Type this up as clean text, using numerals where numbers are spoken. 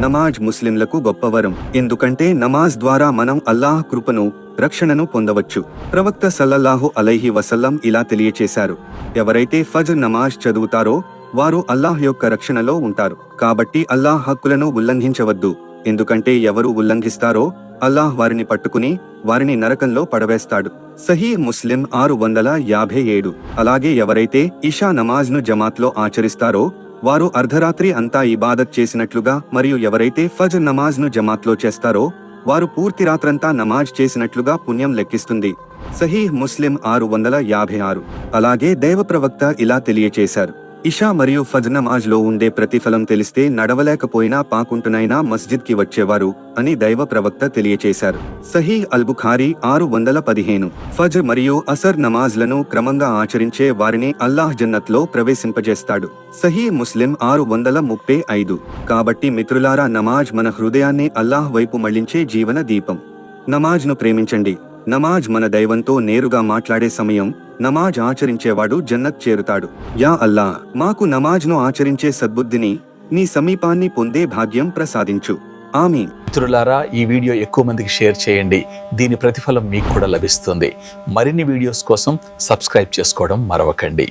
నమాజ్ ముస్లింలకు గొప్పవరం, ఎందుకంటే నమాజ్ ద్వారా మనం అల్లాహ్ కృపను, రక్షణను పొందవచ్చు. ప్రవక్త సల్లల్లాహు అలైహి వసల్లం ఇలా తెలియచేశారు, ఎవరైతే ఫజ్ర్ నమాజ్ చదువుతారో వారు అల్లాహ్ యొక్క రక్షణలో ఉంటారు. కాబట్టి అల్లాహ్ హక్కులను ఉల్లంఘించవద్దు, ఎందుకంటే ఎవరు ఉల్లంఘిస్తారో అల్లాహ్ వారిని పట్టుకుని వారిని నరకంలో పడవేస్తాడు. సహీహ్ ముస్లిం 657. అలాగే ఎవరైతే ఇషా నమాజ్ను జమాత్లో ఆచరిస్తారో వారు అర్ధరాత్రి అంతా ఇబాదత్ చేసినట్లుగా, మరియు ఎవరైతే ఫజ్ర్ నమాజ్ను జమాత్లో చేస్తారో వారు పూర్తి రాత్రంతా నమాజ్ చేసినట్లుగా పుణ్యం లెక్కిస్తుంది. సహీహ్ ముస్లిం 656. అలాగే దైవ ప్రవక్త ఇలా తెలియచేశారు, ఇషా మరియు ఫజ్ర్ నమాజ్ లో ఉండే ప్రతిఫలం తెలిస్తే నడవలేకపోయినా పాకుంటునైనా మస్జిద్ కి వచ్చేవారు అని దైవ ప్రవక్త తెలియచేశారు. సహీహ్ అల్ బుఖారీ 615. ఫజ్ర్ మరియు అసర్ నమాజ్లను క్రమంగా ఆచరించే వారిని అల్లాహ్ జన్నత్లో ప్రవేశింపజేస్తాడు. సహీహ్ ముస్లిం 635. కాబట్టి మిత్రులారా, నమాజ్ మన హృదయాన్ని అల్లాహ్ వైపు మళ్లించే జీవన దీపం. నమాజ్ను ప్రేమించండి. నమాజ్ మన దైవంతో నేరుగా మాట్లాడే సమయం. నమాజ్ ఆచరించేవాడు జన్నత్ చేరుతాడు. యా అల్లా, మాకు నమాజ్ను ఆచరించే సద్బుద్ధిని, నీ సమీపాన్ని పొందే భాగ్యం ప్రసాదించు. ఆమీన్. మిత్రులారా, ఈ వీడియో ఎక్కువ మందికి షేర్ చేయండి. దీని ప్రతిఫలం మీకు కూడా లభిస్తుంది. మరిన్ని వీడియోస్ కోసం సబ్స్క్రైబ్ చేసుకోవడం మరవకండి.